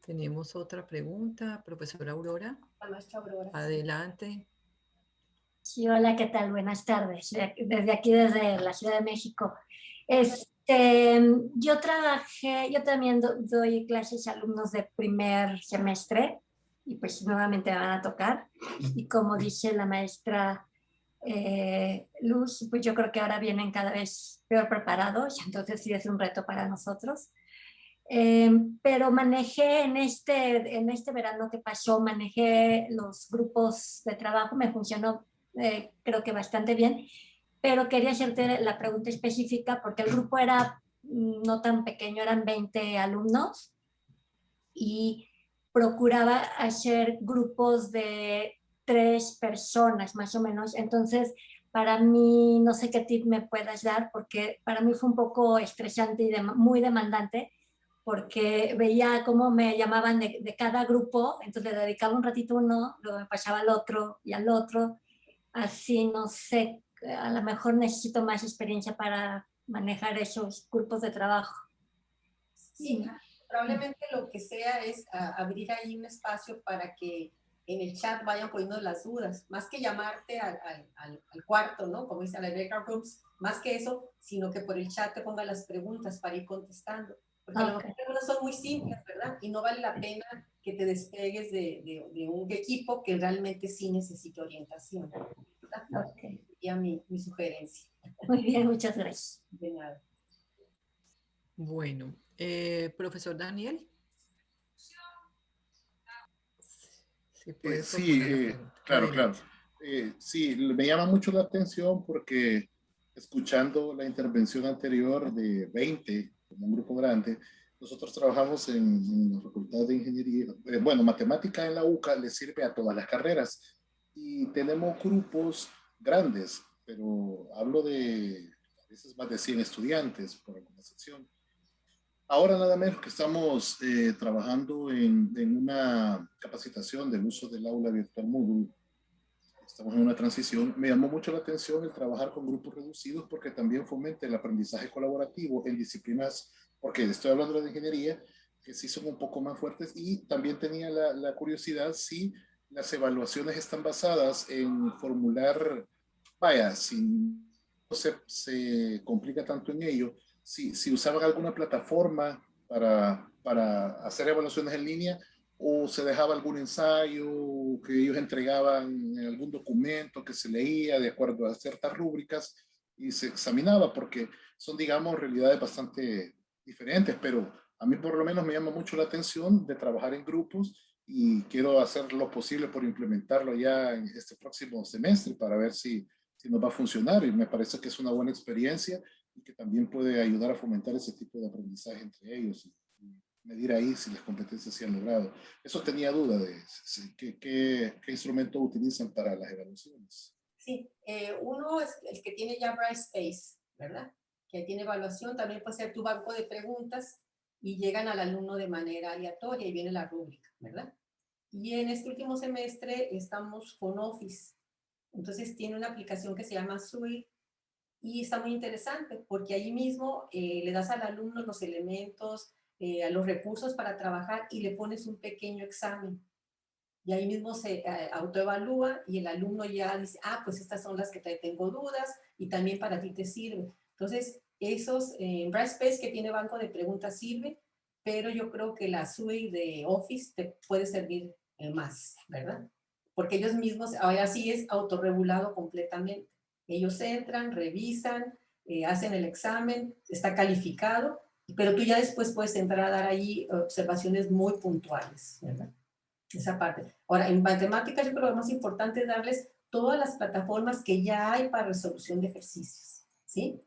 tenemos otra pregunta, profesora Aurora. La maestra Aurora. Adelante. Sí, hola, ¿qué tal? Buenas tardes. Desde aquí, desde la Ciudad de México. Yo también doy clases a alumnos de primer semestre y pues nuevamente me van a tocar. Y como dice la maestra Luz, pues yo creo que ahora vienen cada vez peor preparados, entonces sí es un reto para nosotros. Pero manejé en este verano que pasó, manejé los grupos de trabajo, me funcionó creo que bastante bien, pero quería hacerte la pregunta específica porque el grupo era no tan pequeño, eran 20 alumnos y procuraba hacer grupos de 3 personas más o menos. Entonces, para mí, no sé qué tip me puedas dar, porque para mí fue un poco estresante y muy demandante, porque veía cómo me llamaban de cada grupo, entonces le dedicaba un ratito a uno, luego me pasaba al otro y al otro. Así, no sé, a lo mejor necesito más experiencia para manejar esos grupos de trabajo. Sí, probablemente lo que sea es abrir ahí un espacio para que en el chat vayan poniendo las dudas, más que llamarte al cuarto, ¿no? Como dice, a la breakout rooms, más que eso, sino que por el chat te pongan las preguntas para ir contestando. Porque a lo mejor algunas son muy simples, ¿verdad? Y no vale la pena que te despegues de un equipo que realmente sí necesita orientación, ¿verdad? Okay. Sería mi sugerencia. Muy bien, muchas gracias. De nada. Bueno, profesor Daniel. Si puede Sí, formular la pregunta. claro, claro. Adelante. Sí, me llama mucho la atención porque escuchando la intervención anterior de 20, como un grupo grande, nosotros trabajamos en la Facultad de Ingeniería, bueno, matemática en la UCA le sirve a todas las carreras y tenemos grupos grandes, pero hablo de a veces más de 100 estudiantes por alguna sección. Ahora nada menos que estamos trabajando en una capacitación del uso del aula virtual Moodle. Estamos en una transición. Me llamó mucho la atención el trabajar con grupos reducidos porque también fomenta el aprendizaje colaborativo en disciplinas, porque estoy hablando de ingeniería, que sí son un poco más fuertes y también tenía la curiosidad si las evaluaciones están basadas en formular, vaya, si no se complica tanto en ello, si usaban alguna plataforma para hacer evaluaciones en línea o se dejaba algún ensayo que ellos entregaban en algún documento que se leía de acuerdo a ciertas rúbricas y se examinaba, porque son, digamos, realidades bastante diferentes, pero a mí por lo menos me llama mucho la atención de trabajar en grupos y quiero hacer lo posible por implementarlo ya en este próximo semestre para ver si nos va a funcionar, y me parece que es una buena experiencia y que también puede ayudar a fomentar ese tipo de aprendizaje entre ellos y medir ahí si las competencias se han logrado. Eso tenía duda de qué instrumento utilizan para las evaluaciones. Sí, uno es el que tiene ya Brightspace, ¿verdad? Que tiene evaluación, también puede ser tu banco de preguntas y llegan al alumno de manera aleatoria y viene la rúbrica, ¿verdad? Y en este último semestre estamos con Office. Entonces tiene una aplicación que se llama Sui y está muy interesante porque ahí mismo le das al alumno los elementos, a los recursos para trabajar y le pones un pequeño examen. Y ahí mismo se autoevalúa y el alumno ya dice, ah, pues estas son las que tengo dudas y también para ti te sirve. Entonces, esos, Brightspace que tiene banco de preguntas sirve, pero yo creo que la suite de Office te puede servir más, ¿verdad? Porque ellos mismos, ahora sí es autorregulado completamente. Ellos entran, revisan, hacen el examen, está calificado, pero tú ya después puedes entrar a dar ahí observaciones muy puntuales, ¿verdad? Esa parte. Ahora, en matemáticas yo creo que lo más importante es darles todas las plataformas que ya hay para resolución de ejercicios, ¿sí?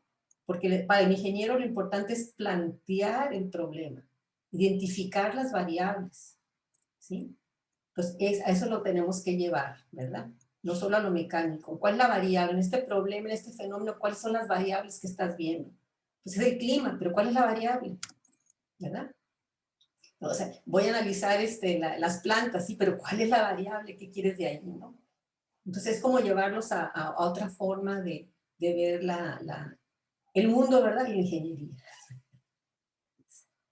Porque para el ingeniero lo importante es plantear el problema, identificar las variables, ¿sí? Entonces, a eso lo tenemos que llevar, ¿verdad? No solo a lo mecánico. ¿Cuál es la variable? En este problema, en este fenómeno, ¿cuáles son las variables que estás viendo? Pues es el clima, pero ¿cuál es la variable? ¿Verdad? O sea, voy a analizar las plantas, sí, pero ¿cuál es la variable que quieres de ahí, no? Entonces es como llevarlos a otra forma de ver el mundo, ¿verdad? Y la ingeniería.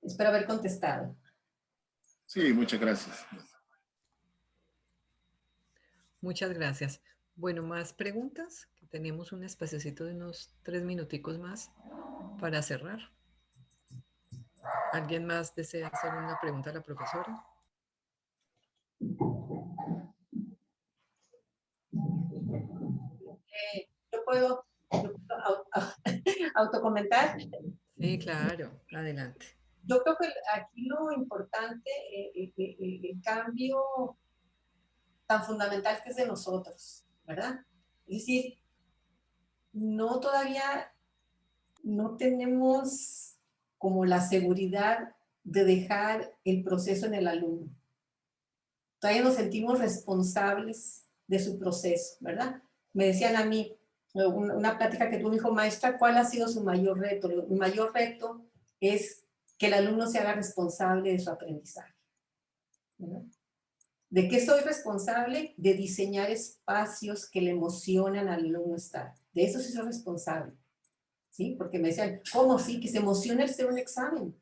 Espero haber contestado. Sí, muchas gracias. Muchas gracias. Bueno, más preguntas. Tenemos un espacecito de unos 3 minuticos más para cerrar. ¿Alguien más desea hacer una pregunta a la profesora? Yo puedo autocomentar. Sí, claro. Adelante. Yo creo que aquí lo importante, el cambio tan fundamental que es de nosotros, ¿verdad? Es decir, todavía no tenemos como la seguridad de dejar el proceso en el alumno. Todavía nos sentimos responsables de su proceso, ¿verdad? Me decían a mí, una plática que tuvo mi hijo, maestra, ¿cuál ha sido su mayor reto? Mi mayor reto es que el alumno se haga responsable de su aprendizaje, ¿verdad? ¿De qué soy responsable? De diseñar espacios que le emocionan al alumno estar. De eso sí soy responsable, ¿sí? Porque me decían, ¿cómo sí? Que se emociona el hacer un examen,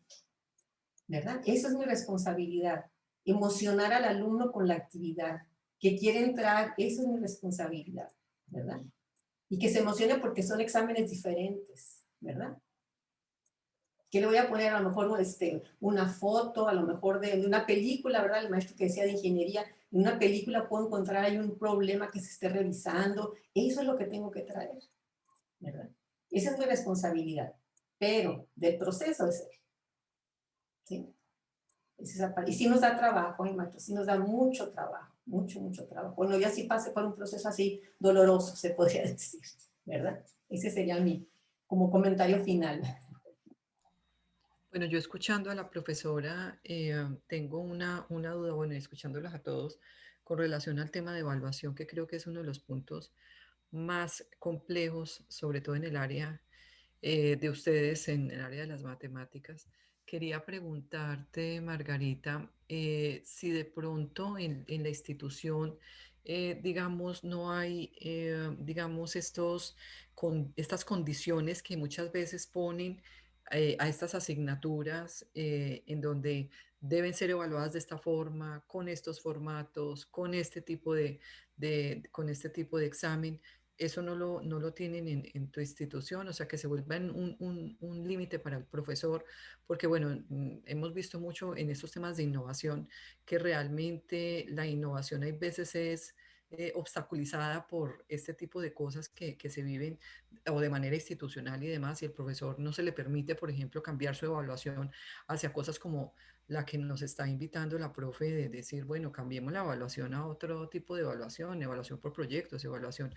¿verdad? Eso es mi responsabilidad. Emocionar al alumno con la actividad. Que quiere entrar, eso es mi responsabilidad, ¿verdad? Y que se emocione porque son exámenes diferentes, ¿verdad? Que le voy a poner a lo mejor una foto, a lo mejor de una película, ¿verdad? El maestro que decía de ingeniería, en una película puedo encontrar ahí un problema que se esté revisando. Eso es lo que tengo que traer, ¿verdad? Esa es mi responsabilidad, pero del proceso es él, ¿sí? Es esa parte. Y sí nos da trabajo, maestro, sí nos da mucho trabajo, mucho trabajo. Bueno, yo sí pasé por un proceso así doloroso, se podría decir, ¿verdad? Ese sería mi, como comentario final. Bueno, yo escuchando a la profesora, tengo una duda, bueno, y escuchándolas a todos, con relación al tema de evaluación, que creo que es uno de los puntos más complejos, sobre todo en el área de ustedes, en el área de las matemáticas. Quería preguntarte, Margarita, si de pronto en la institución, digamos, no hay, digamos, estas condiciones que muchas veces ponen a estas asignaturas en donde deben ser evaluadas de esta forma, con estos formatos, con este tipo con este tipo de examen. Eso no lo tienen en tu institución, o sea, que se vuelvan un límite para el profesor, porque bueno, hemos visto mucho en estos temas de innovación que realmente la innovación hay veces es obstaculizada por este tipo de cosas que se viven o de manera institucional y demás, y el profesor no se le permite, por ejemplo, cambiar su evaluación hacia cosas como la que nos está invitando la profe de decir, bueno, cambiemos la evaluación a otro tipo de evaluación, evaluación por proyectos, evaluación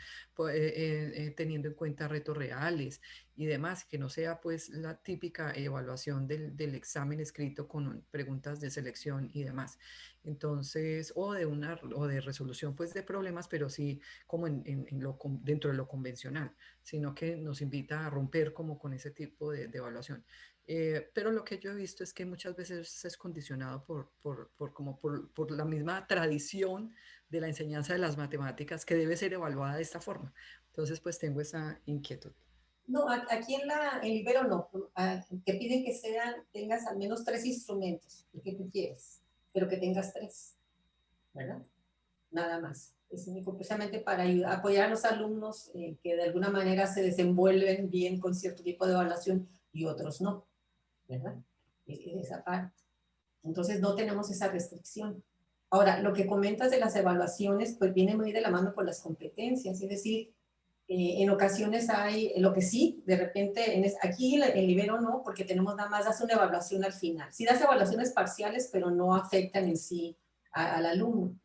teniendo en cuenta retos reales y demás, que no sea pues la típica evaluación del examen escrito con preguntas de selección y demás. Entonces, o de resolución pues de problemas, pero sí como dentro de lo convencional, sino que nos invita a romper como con ese tipo de evaluación. Pero lo que yo he visto es que muchas veces es condicionado por la misma tradición de la enseñanza de las matemáticas que debe ser evaluada de esta forma. Entonces, pues tengo esa inquietud. No, aquí en Ibero no, te piden que tengas al menos 3 instrumentos, el que tú quieres, pero que tengas 3, ¿verdad? Nada más. Es único, precisamente para apoyar a los alumnos que de alguna manera se desenvuelven bien con cierto tipo de evaluación y otros no, ¿verdad? Esa parte. Entonces no tenemos esa restricción. Ahora, lo que comentas de las evaluaciones, pues viene muy de la mano con las competencias, es decir, en ocasiones hay, lo que sí, de repente, aquí en Ibero no, porque tenemos nada más, das una evaluación al final. Sí das evaluaciones parciales, pero no afectan en sí al alumno.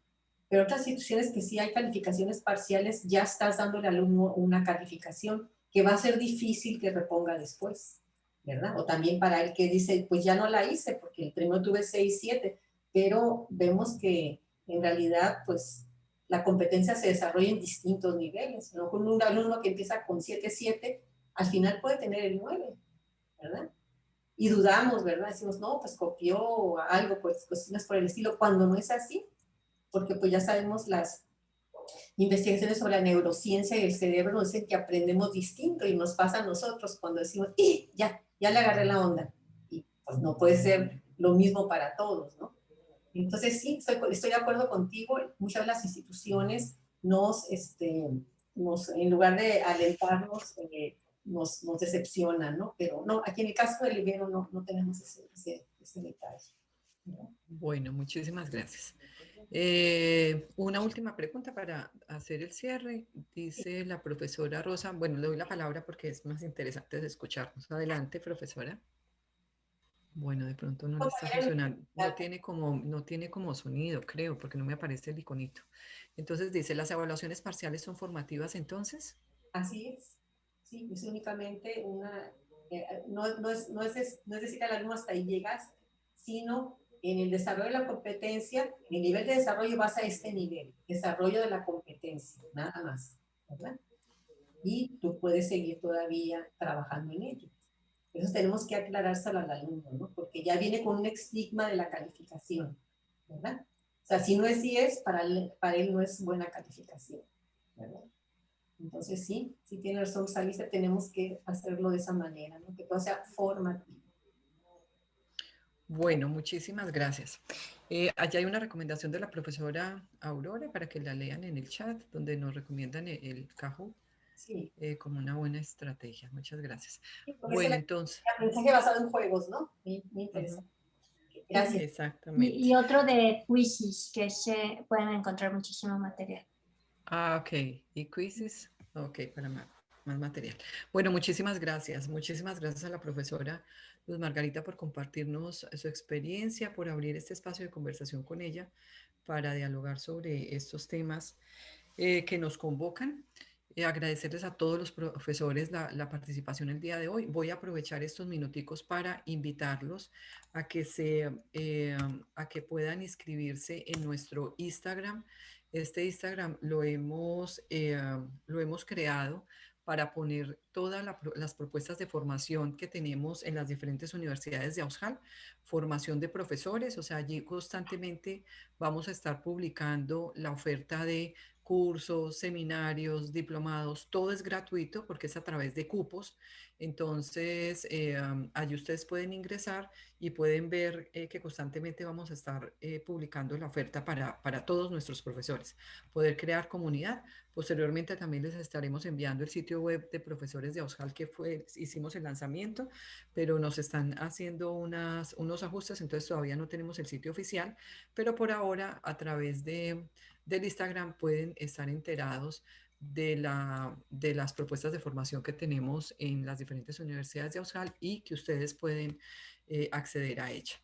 Pero otras instituciones que sí hay calificaciones parciales, ya estás dando al alumno una calificación que va a ser difícil que reponga después, ¿verdad? O también para el que dice, pues ya no la hice porque el primero tuve 6, 7, pero vemos que en realidad, pues la competencia se desarrolla en distintos niveles, ¿no? Con un alumno que empieza con 7, 7, al final puede tener el 9, ¿verdad? Y dudamos, ¿verdad? Decimos, no, pues copió algo, pues cuestiones por el estilo, cuando no es así, porque pues ya sabemos las investigaciones sobre la neurociencia y el cerebro nos dicen que aprendemos distinto y nos pasa a nosotros cuando decimos, ya le agarré la onda. Y pues no puede ser lo mismo para todos, ¿no? Entonces sí, estoy de acuerdo contigo, muchas de las instituciones en lugar de alentarnos, nos decepcionan, ¿no? Pero no, aquí en el caso del Ibero no tenemos ese detalle, ¿no? Bueno, muchísimas gracias. Una última pregunta para hacer el cierre. Dice la profesora Rosa, bueno, le doy la palabra porque es más interesante de escucharnos. Adelante, profesora. Bueno, de pronto no le está funcionando. No tiene como sonido, creo, porque no me aparece el iconito. Entonces dice, ¿las evaluaciones parciales son formativas entonces? Así es. Sí, es únicamente no es decir al alumno hasta ahí llegas, sino en el desarrollo de la competencia, en el nivel de desarrollo vas a este nivel, desarrollo de la competencia, nada más, ¿verdad? Y tú puedes seguir todavía trabajando en ello. Entonces tenemos que aclarárselo al alumno, ¿no? Porque ya viene con un estigma de la calificación, ¿verdad? O sea, si no es 10, para él no es buena calificación, ¿verdad? Entonces sí tiene razón Salisa, tenemos que hacerlo de esa manera, ¿no? Que todo sea formativo. Bueno, muchísimas gracias. Allá hay una recomendación de la profesora Aurora para que la lean en el chat, donde nos recomiendan el Kahoot Sí. como una buena estrategia. Muchas gracias. Sí, Bueno, entonces. Aprendizaje basado en juegos, ¿no? Muy interesante. Gracias. Exactamente. Y otro de quizzes, que se pueden encontrar muchísimo material. Ah, ok. ¿Y quizzes? Ok, para más material. Bueno, muchísimas gracias. Muchísimas gracias a la profesora Luz Margarita por compartirnos su experiencia, por abrir este espacio de conversación con ella para dialogar sobre estos temas que nos convocan. Agradecerles a todos los profesores la participación el día de hoy. Voy a aprovechar estos minuticos para invitarlos a que puedan inscribirse en nuestro Instagram. Este Instagram lo hemos creado para poner todas las propuestas de formación que tenemos en las diferentes universidades de Aushal, formación de profesores, o sea, allí constantemente vamos a estar publicando la oferta de cursos, seminarios, diplomados, todo es gratuito porque es a través de cupos. Entonces, allí ustedes pueden ingresar y pueden ver que constantemente vamos a estar publicando la oferta para todos nuestros profesores. Poder crear comunidad. Posteriormente también les estaremos enviando el sitio web de profesores de Aushal que hicimos el lanzamiento, pero nos están haciendo unos ajustes, entonces todavía no tenemos el sitio oficial, pero por ahora a través del Instagram pueden estar enterados de las propuestas de formación que tenemos en las diferentes universidades de Aushal y que ustedes pueden acceder a ella.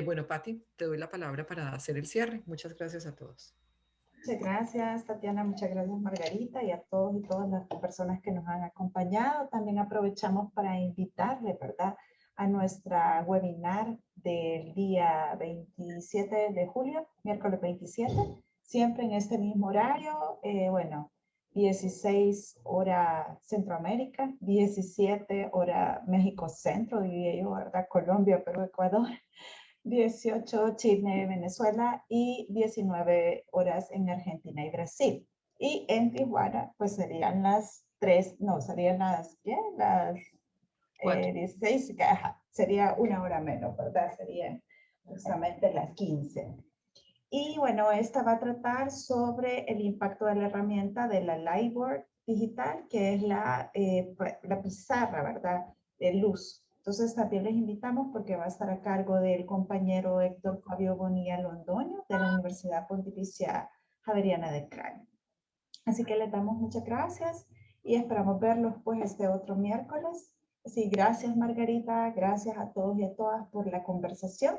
Bueno, Patti, te doy la palabra para hacer el cierre. Muchas gracias a todos. Muchas gracias, Tatiana. Muchas gracias, Margarita, y a todos y todas las personas que nos han acompañado. También aprovechamos para invitarle, ¿verdad?, a nuestra webinar del día 27 de julio, miércoles 27, siempre en este mismo horario, 16 hora Centroamérica, 17 hora México Centro, diría yo, ¿verdad?, Colombia, Perú, Ecuador. 18 Chile, Venezuela y 19 horas en Argentina y Brasil. Y en Tijuana, pues serían las 3, no, serían las 16, sería una hora menos, ¿verdad? Serían justamente las 15. Y bueno, esta va a tratar sobre el impacto de la herramienta de la Lightboard digital, que es la pizarra, ¿verdad?, de luz. Entonces también les invitamos porque va a estar a cargo del compañero Héctor Fabio Bonilla Londoño de la Universidad Pontificia Javeriana de Cali. Así que les damos muchas gracias y esperamos verlos pues este otro miércoles. Sí, gracias Margarita, gracias a todos y a todas por la conversación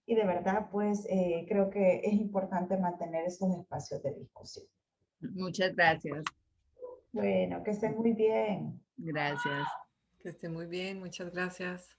y de verdad pues creo que es importante mantener estos espacios de discusión. Muchas gracias. Bueno, que estén muy bien. Gracias. Que esté muy bien, muchas gracias.